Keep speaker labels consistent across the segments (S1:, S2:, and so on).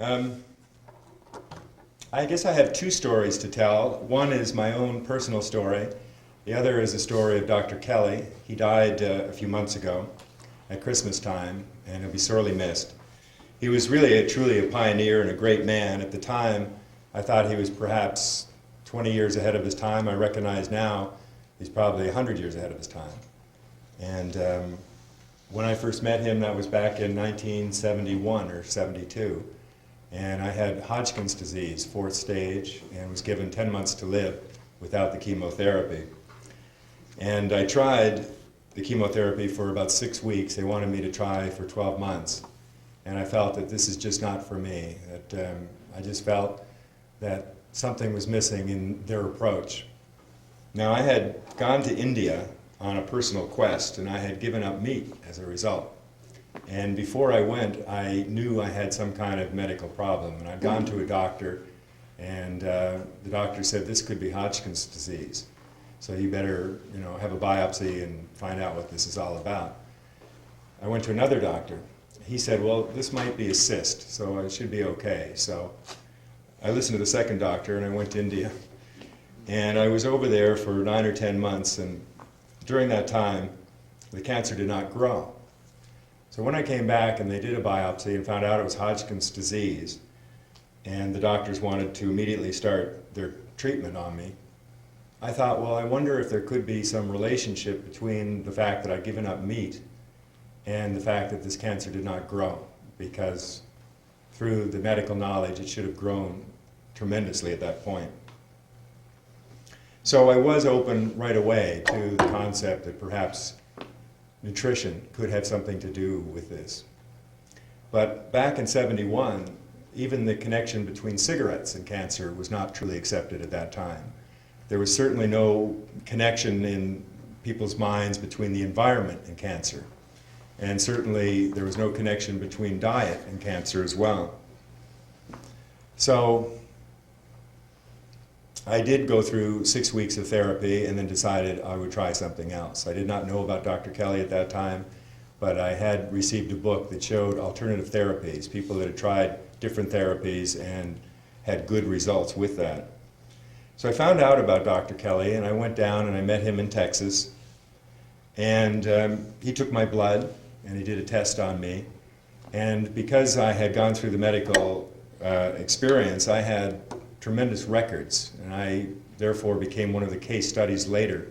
S1: Um, I guess I have two stories to tell. One is my own personal story. The other is the story of Dr. Kelley. He died a few months ago at Christmas time, and he'll be sorely missed. He was really truly a pioneer and a great man. At the time, I thought he was perhaps 20 years ahead of his time. I recognize now he's probably 100 years ahead of his time. And when I first met him, that was back in 1971 or 72. And I had Hodgkin's disease, 4th stage, and was given 10 months to live without the chemotherapy. And I tried the chemotherapy for about 6 weeks. They wanted me to try for 12 months. And I felt that this is just not for me. That I just felt that something was missing in their approach. Now, I had gone to India on a personal quest, and I had given up meat as a result. And before I went, I knew I had some kind of medical problem. And I'd gone to a doctor, and the doctor said, this could be Hodgkin's disease. So you better, have a biopsy and find out what this is all about. I went to another doctor. He said, well, this might be a cyst, so it should be okay. So I listened to the second doctor, and I went to India. And I was over there for 9 or 10 months, and during that time, the cancer did not grow. So when I came back and they did a biopsy and found out it was Hodgkin's disease, and the doctors wanted to immediately start their treatment on me, I thought, well, I wonder if there could be some relationship between the fact that I'd given up meat and the fact that this cancer did not grow, because through the medical knowledge, it should have grown tremendously at that point. So I was open right away to the concept that perhaps nutrition could have something to do with this. But back in '71, even the connection between cigarettes and cancer was not truly accepted at that time. There was certainly no connection in people's minds between the environment and cancer. And certainly there was no connection between diet and cancer as well. So I did go through 6 weeks of therapy and then decided I would try something else. I did not know about Dr. Kelley at that time, but I had received a book that showed alternative therapies, people that had tried different therapies and had good results with that. So I found out about Dr. Kelley, and I went down and I met him in Texas. And he took my blood and he did a test on me. And because I had gone through the medical experience, I had tremendous records, and I therefore became one of the case studies later.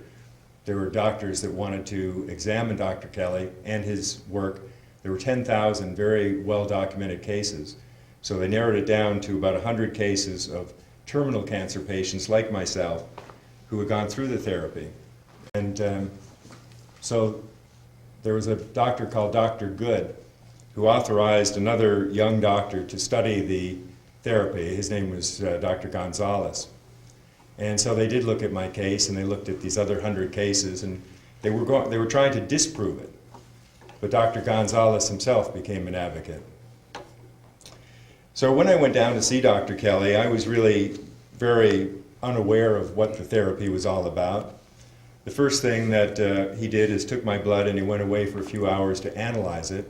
S1: There were doctors that wanted to examine Dr. Kelley and his work. There were 10,000 very well-documented cases. So they narrowed it down to about 100 cases of terminal cancer patients like myself who had gone through the therapy. And so there was a doctor called Dr. Good who authorized another young doctor to study the therapy. His name was Dr. Gonzalez. And so they did look at my case, and they looked at these other 100 cases, and they were trying to disprove it. But Dr. Gonzalez himself became an advocate. So when I went down to see Dr. Kelley, I was really very unaware of what the therapy was all about. The first thing that he did is took my blood, and he went away for a few hours to analyze it.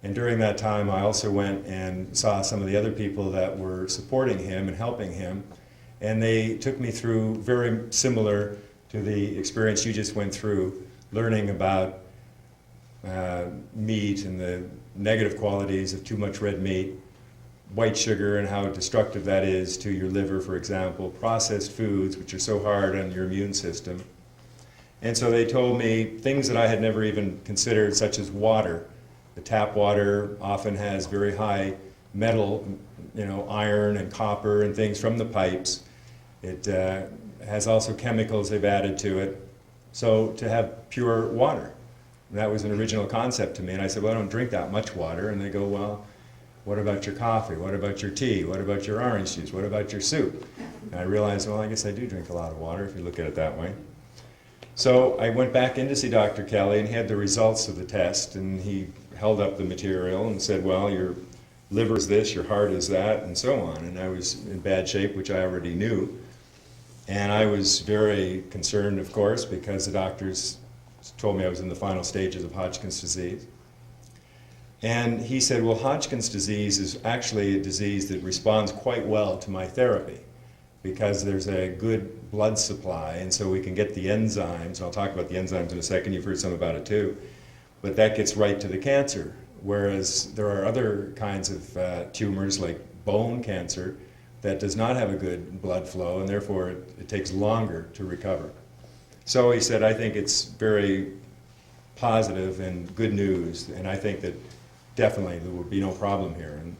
S1: And during that time, I also went and saw some of the other people that were supporting him and helping him. And they took me through very similar to the experience you just went through, learning about meat and the negative qualities of too much red meat, white sugar and how destructive that is to your liver, for example, processed foods, which are so hard on your immune system. And so they told me things that I had never even considered, such as water. The tap water often has very high metal, iron and copper and things from the pipes. It has also chemicals they've added to it. So to have pure water, that was an original concept to me. And I said, well, I don't drink that much water. And they go, well, what about your coffee? What about your tea? What about your orange juice? What about your soup? And I realized, well, I guess I do drink a lot of water if you look at it that way. So I went back in to see Dr. Kelley, and he had the results of the test, and he held up the material and said, well, your liver is this, your heart is that, and so on. And I was in bad shape, which I already knew. And I was very concerned, of course, because the doctors told me I was in the final stages of Hodgkin's disease. And he said, well, Hodgkin's disease is actually a disease that responds quite well to my therapy because there's a good blood supply, and so we can get the enzymes. I'll talk about the enzymes in a second. You've heard some about it too. But that gets right to the cancer, whereas there are other kinds of tumors like bone cancer that does not have a good blood flow, and therefore it takes longer to recover. So he said, I think it's very positive and good news, and I think that definitely there would be no problem here. And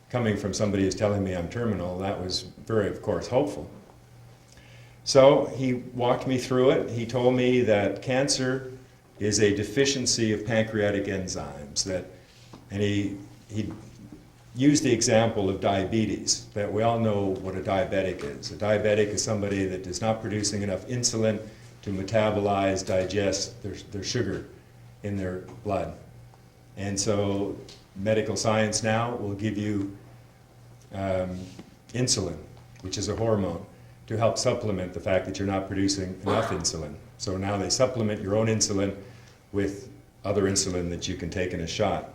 S1: coming from somebody who's telling me I'm terminal, that was very, of course, hopeful. So he walked me through it. He told me that cancer is a deficiency of pancreatic enzymes, and he used the example of diabetes, that we all know what a diabetic is. A diabetic is somebody that is not producing enough insulin to metabolize, digest their sugar in their blood. And so medical science now will give you insulin, which is a hormone, to help supplement the fact that you're not producing enough insulin. So now they supplement your own insulin with other insulin that you can take in a shot.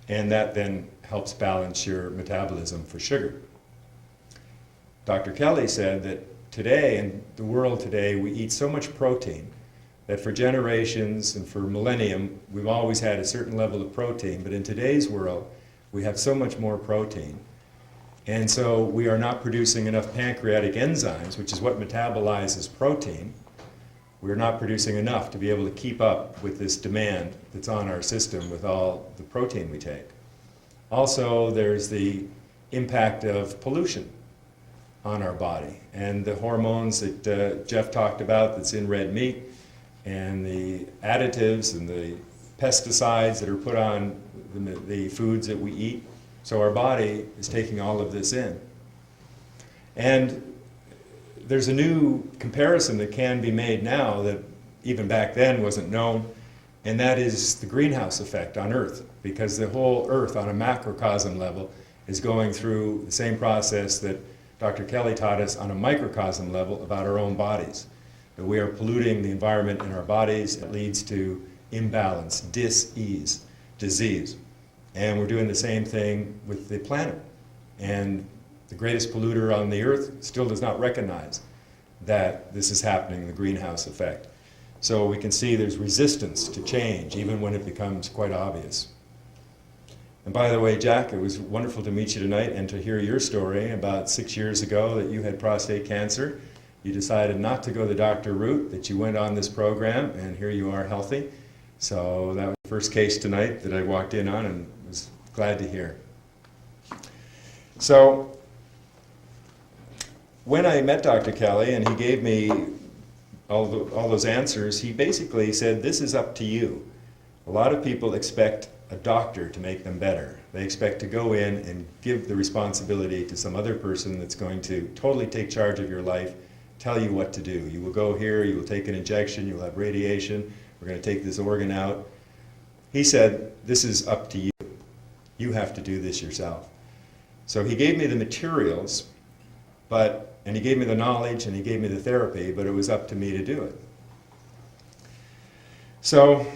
S1: And that then helps balance your metabolism for sugar. Dr. Kelley said that today, in the world today, we eat so much protein that for generations and for millennium, we've always had a certain level of protein, but in today's world, we have so much more protein. And so we are not producing enough pancreatic enzymes, which is what metabolizes protein. We're not producing enough to be able to keep up with this demand that's on our system with all the protein we take. Also, there's the impact of pollution on our body, and the hormones that Jeff talked about that's in red meat, and the additives and the pesticides that are put on the foods that we eat. So our body is taking all of this in. And there's a new comparison that can be made now that even back then wasn't known, and that is the greenhouse effect on Earth, because the whole Earth on a macrocosm level is going through the same process that Dr. Kelley taught us on a microcosm level about our own bodies. That we are polluting the environment in our bodies. It leads to imbalance, dis-ease, disease. And we're doing the same thing with the planet. And the greatest polluter on the Earth still does not recognize that this is happening, the greenhouse effect. So we can see there's resistance to change, even when it becomes quite obvious. And by the way, Jack, it was wonderful to meet you tonight and to hear your story about 6 years ago that you had prostate cancer. You decided not to go the doctor route, that you went on this program, and here you are healthy. So that was the first case tonight that I walked in on and was glad to hear. So when I met Dr. Kelley and he gave me all those answers, he basically said, this is up to you. A lot of people expect a doctor to make them better. They expect to go in and give the responsibility to some other person that's going to totally take charge of your life, tell you what to do. You will go here, you will take an injection, you'll have radiation, we're going to take this organ out. He said, this is up to you. You have to do this yourself. So he gave me the materials, and he gave me the knowledge, and he gave me the therapy, but it was up to me to do it. So